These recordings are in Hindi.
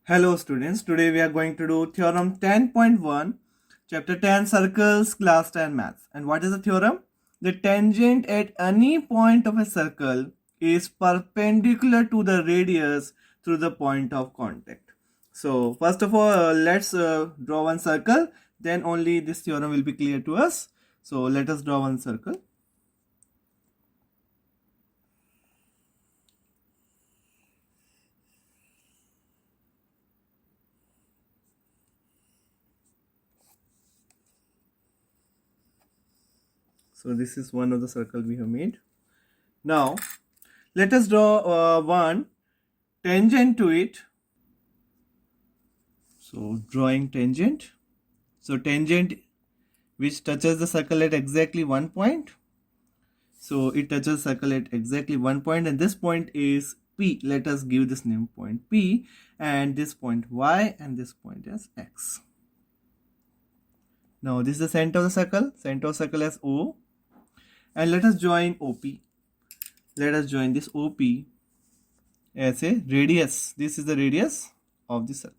Hello students, today we are going to do theorem 10.1, chapter 10 circles, class 10 maths. And what is the theorem? The tangent at any point of a circle is perpendicular to the radius through the point of contact. So first of all, let's draw one circle, then only this theorem will be clear to us. So let us draw one circle. So this is one of the circle we have made. Now let us draw one tangent to it. So drawing tangent. So tangent which touches the circle at exactly one point. So it touches circle at exactly one point, and this point is P. Let us give this name point P, and this point Y, and this point is X. Now this is the center of the circle. Center of circle is O, and let us join OP. Let us join this OP as a radius. This is the radius of the circle.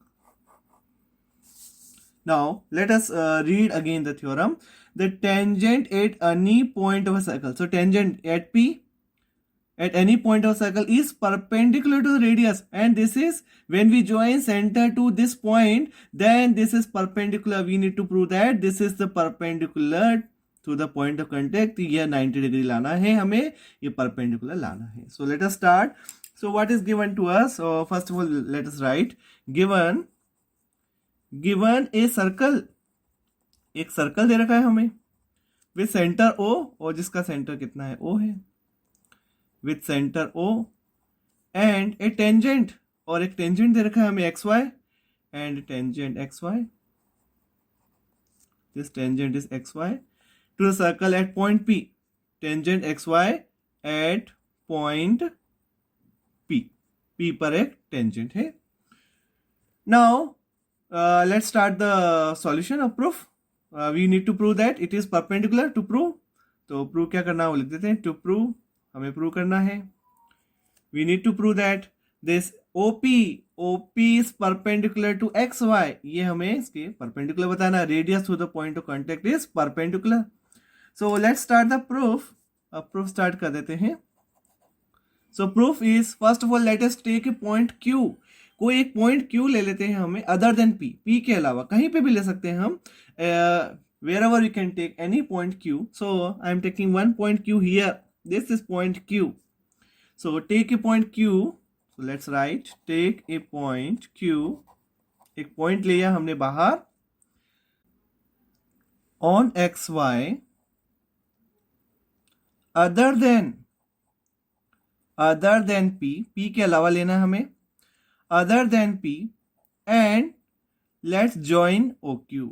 Now let us read again the theorem. The tangent at any point of a circle. So tangent at P at any point of a circle is perpendicular to the radius, and this is when we join center to this point, then this is perpendicular. We need to prove that this is the perpendicular to the point of contact. ये 90 degree लाना है हमें, ये perpendicular लाना है. So let us start. So what is given to us? So first of all let us write given a circle. एक सर्कल दे रखा है हमें विथ सेंटर O, और जिसका सेंटर कितना है O है, with centre O and a tangent, और एक टेंजेंट दे रखा है हमें XY and tangent XY. This tangent is XY to the circle at point P. Tangent XY at point P पर एक टेंजेंट है. Now let's start the solution of proof. We need to prove that it is perpendicular. To prove, तो prove क्या करना है वो लिख देते हैं. To prove, हमें prove करना है. We need to prove that this OP is perpendicular to XY. ये हमें इसके perpendicular बताना है. Radius to the point of contact is perpendicular. So let's start the proof. अब proof start कर देते हैं. So proof is, first of all let us take a point Q. कोई एक पॉइंट Q ले लेते हैं हमें अदर देन P के अलावा कहीं पे भी ले सकते हैं हम. Wherever you can take any point Q. So I am taking one point Q here. This is point Q. So take a point Q. So let's write take a point Q. एक पॉइंट लिया हमने बाहर on XY other than P के अलावा लेना हमें other than P, and let's join OQ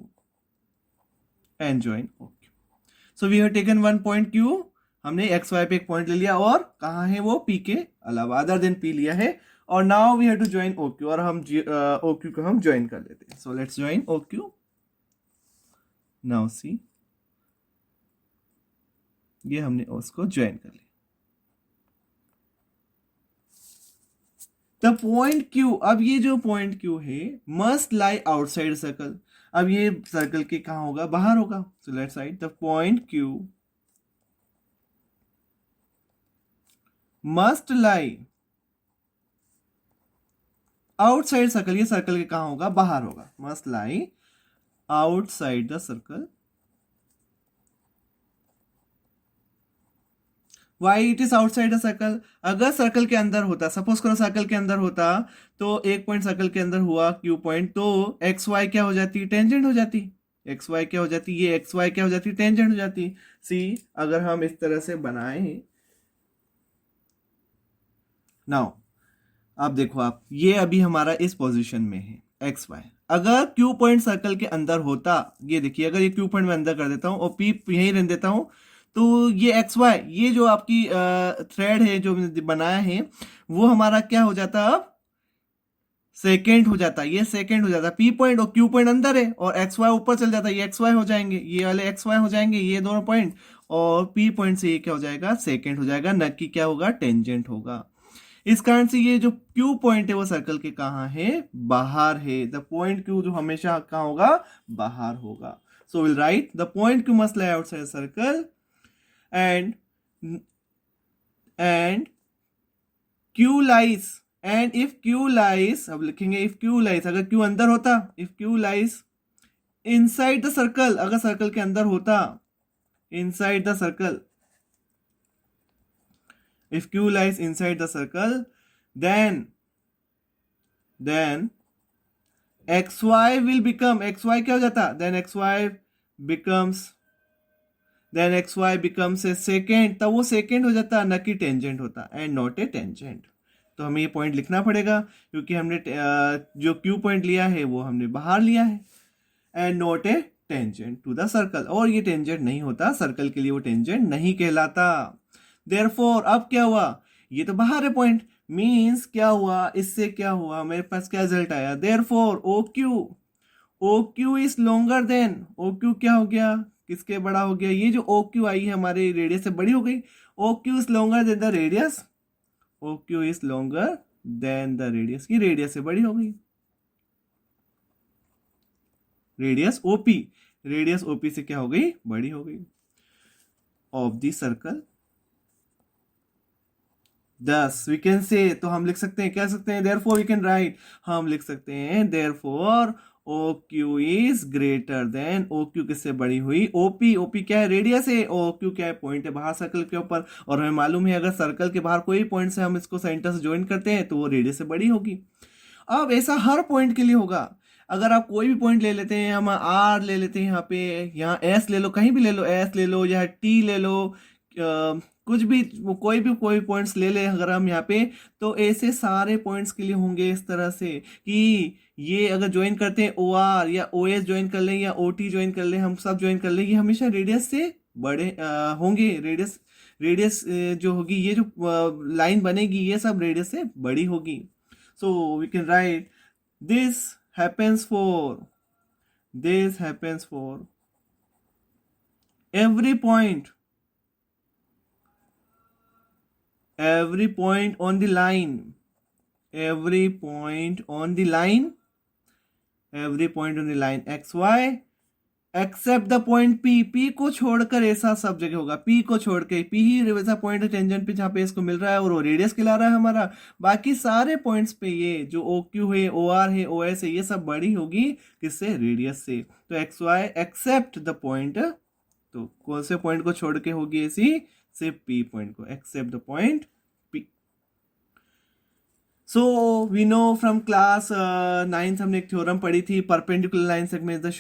and join OQ. So we have taken one point Q. हमने XY पे एक पॉइंट ले लिया, और कहाँ है वो P के अलावा other than P लिया है, और now we have to join OQ, और हम OQ को हम join कर लेते हैं. So let's join OQ. Now see, ये हमने उसको join कर लिया. द पॉइंट Q, अब ये जो पॉइंट Q है मस्ट लाई आउटसाइड सर्कल. अब ये सर्कल के कहाँ होगा, बाहर होगा. So let's write the point Q must lie outside circle. ये सर्कल के कहाँ होगा, बाहर होगा. Must lie outside the circle. Why it is outside the circle. अगर सर्कल के अंदर होता, सपोज करो सर्कल के अंदर होता, तो एक पॉइंट सर्कल के अंदर हुआ Q पॉइंट, तो XY क्या हो जाती, टेंजेंट हो जाती. XY क्या हो जाती, ये XY क्या हो जाती, टेंजेंट हो जाती. सी अगर हम इस तरह से बनाए, नाउ आप देखो, आप ये अभी हमारा इस पोजीशन में है XY. अगर Q पॉइंट सर्कल के अंदर होता, ये देखिए, अगर ये Q पॉइंट में अंदर कर देता हूं और P यहीं रहने देता हूं, तो ये XY, ये जो आपकी थ्रेड है जो बनाया है, वो हमारा क्या हो जाता, अब सेकेंड हो जाता. ये सेकेंड हो जाता. P पॉइंट और Q पॉइंट अंदर है, और XY ऊपर चल जाता. ये XY हो जाएंगे, ये वाले XY हो जाएंगे, ये दोनों पॉइंट, और P पॉइंट से ये क्या हो जाएगा, सेकेंड हो जाएगा, न कि क्या होगा, टेंजेंट होगा. इस कारण से ये जो Q पॉइंट है वो सर्कल के कहाँ है, बाहर है। द पॉइंट Q जो हमेशा कहाँ होगा, बाहर होगा। So will write the point Q must lie outside circle and Q lies and if Q lies, अब लिखेंगे if Q lies, अगर Q अंदर होता, if Q lies inside the circle, अगर सर्कल के अंदर होता, inside the circle, if Q lies inside the circle, then xy will become, xy क्या हो जाता, then xy becomes a secant, तब वो सेकेंड हो जाता, न कि टेंजेंट होता, एंड नॉट ए टेंजेंट। तो हमें ये पॉइंट लिखना पड़ेगा क्योंकि हमने जो क्यू पॉइंट लिया है वो हमने बाहर लिया है, and not a tangent to the circle, और ये टेंजेंट नहीं होता सर्कल के लिए, वो टेंजेंट नहीं कहलाता। देयरफॉर अब क्या हुआ, ये तो बाहर है पॉइंट, मींस क्या हुआ, इससे क्या हुआ, मेरे पास क्या रिजल्ट आया, therefore O Q is longer than, O Q क्या हो गया, किसके बड़ा हो गया, ये जो ओ क्यू आई है हमारे रेडियस से बड़ी हो गई, O Q is longer than the radius, O Q is longer than the radius, की रेडियस से बड़ी हो गई, रेडियस ओपी से क्या हो गई, बड़ी हो गई, ऑफ द सर्कल। दस वी कैन से, तो हम लिख सकते हैं, क्या सकते हैं, देयरफॉर वी कैन राइट, हम लिख सकते हैं therefore O Q is greater than, O Q किससे बड़ी हुई, ओपी क्या है, रेडियस है, ओ क्यू क्या है, पॉइंट है बाहर सर्कल के ऊपर, और हमें मालूम है अगर सर्कल के बाहर कोई पॉइंट से हम इसको सेंटर से ज्वाइन करते हैं तो वो रेडियस से बड़ी होगी। अब ऐसा हर पॉइंट के लिए होगा, अगर आप कोई भी पॉइंट ले लेते हैं, हम आर ले लेते हैं यहाँ पे, यहाँ एस ले लो, कहीं भी ले लो, एस ले लो या टी ले लो, कुछ भी, कोई पॉइंट्स ले ले अगर हम यहाँ पे, तो ऐसे सारे पॉइंट्स के लिए होंगे इस तरह से कि ये अगर ज्वाइन करते हैं ओ आर या ओ एस ज्वाइन कर लें या ओ टी ज्वाइन कर लें, हम सब ज्वाइन कर लें, ये हमेशा रेडियस से बड़े होंगे, रेडियस जो होगी, ये जो लाइन बनेगी ये सब रेडियस से बड़ी होगी। So we can write this happens for every point on the line, xy except the point P को छोड़कर, ऐसा सब जगह होगा, पी को छोड़ के, पी ही वैसा पॉइंट है टेंजेंट पे जहाँ पे इसको मिल रहा है और वो रेडियस कहला रहा है हमारा, बाकी सारे पॉइंट्स पे ये जो ओ क्यू है, ओ आर है, ओ एस है, ये सब बड़ी होगी किससे, रेडियस से। तो X Y except the point, तो कौन से पॉइंट को छोड़ के होगी ऐसी, से पी पॉइंट को, except the point P. So we know from class 9th हमने एक थ्योरम पढ़ी थी, perpendicular line segment is the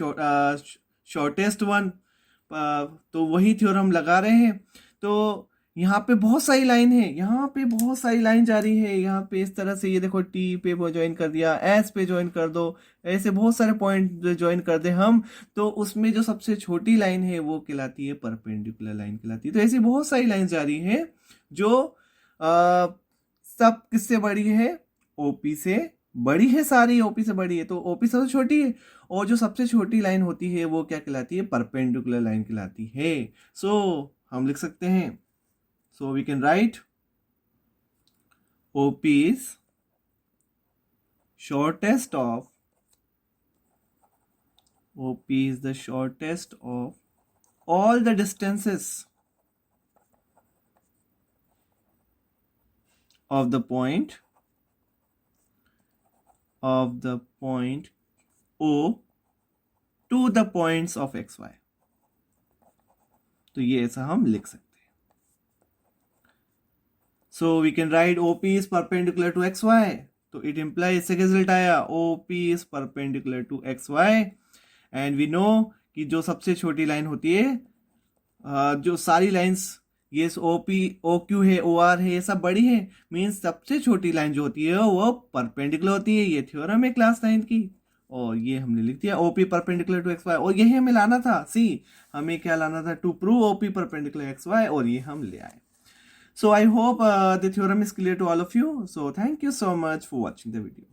shortest one, तो वही थ्योरम लगा रहे हैं। तो यहाँ पे बहुत सारी लाइन है, यहाँ पे बहुत सारी लाइन जा रही है, यहाँ पे इस तरह से, ये देखो टी पे ज्वाइन कर दिया, एस पे ज्वाइन कर दो, ऐसे बहुत सारे पॉइंट ज्वाइन कर दे हम, तो उसमें जो सबसे छोटी लाइन है वो कहलाती है परपेंडिकुलर लाइन कहलाती है। तो ऐसी बहुत सारी लाइन जा रही है जो सब किससे बड़ी है, ओपी से बड़ी है, सारी ओपी से बड़ी है, तो ओपी सबसे छोटी है, और जो सबसे छोटी लाइन होती है वो क्या कहलाती है, परपेंडिकुलर लाइन कहलाती है। सो हम लिख सकते हैं, so we can write OP is shortest of, OP is the shortest of all the distances of the point O to the points of xy। तो ये ऐसा हम लिख सकते हैं। So we can write OP is perpendicular to xy, तो it implies, इससे क्या रिजल्ट आया, OP is perpendicular to xy, and we know कि जो सबसे छोटी लाइन होती है, जो सारी लाइंस, ये ओपी, ओ क्यू है, ओ आर है, ये सब बड़ी है, मीन्स सबसे छोटी लाइन जो होती है वो परपेंडिकुलर होती है। ये थ्योरम है क्लास 9 की, और ये हमने लिख दिया OP perpendicular to X Y, और यही हमें लाना था, सी हमें क्या लाना था, to prove OP perpendicular X Y, और ये हम ले आए। So I hope the theorem is clear to all of you. So thank you so much for watching the video.